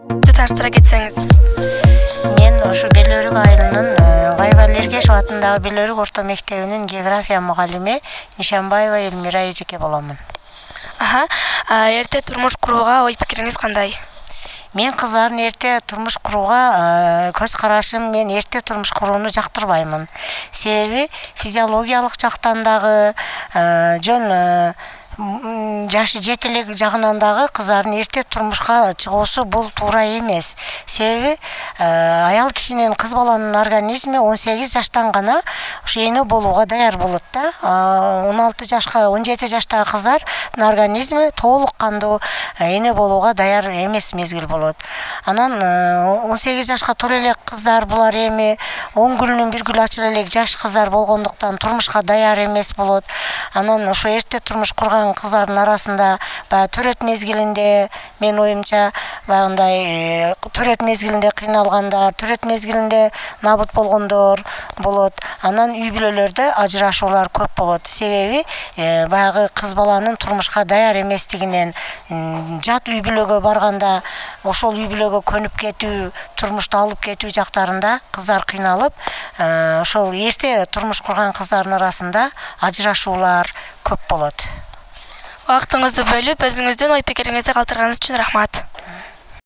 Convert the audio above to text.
Таштыра кетсеңиз. Мен ошо Белөрүк айылынын Гайбал Эргешев атындагы Белөрүк орто мектебинин география мугалими Нишанбаева Элмира эжеке боломун. Эрте турмуш курууга ой пикириңиз кандай? Мен кыздардын эрте турмуш курууга көз карашым, мен эрте турмуш курууну жактырбаймын. Себеби физиологиялык жактан дагы жөн жашы жете элек жагынан дагы кыздардын эрте турмушка чыгуусу бул туура эмес. Себеби аял кишинин, кыз баланын организми 18 жаштан гана ушу эне болууга даяр болот да. 16 жашка, 17 жаштагы кыздардын организми толук кандуу эне болууга даяр эмес мезгил болот. Анан 18 жашка толо элек кыздар булар эми 10 күнүнөн бир күн ачыла элек жаш кыздар болгондуктан турмушка даяр эмес болот. Анан ошо эрте турмуш курган кыздардын арасында төрөт мезгилинде, мен оюмча баягындай төрөт мезгилинде кыйналгандар, төрөт мезгилинде набыт болгондор болот. Анан үй бүлөлөрдө ажырашуулар көп болот. Себеби баягы кыз баланын турмушка даяр эместигинен, жат үй бүлөгө барганда ошол үй бүлөгө көнүп кетүү, турмушту алып кетүү жактарында кыздар кыйналып, ошол эрте турмуш курган кыздардын арасында ажырашуулар көп болот. Вактыңызды бөлүп, өзүңүздүн ой пикириңизди калтырганыңыз үчүн рахмат.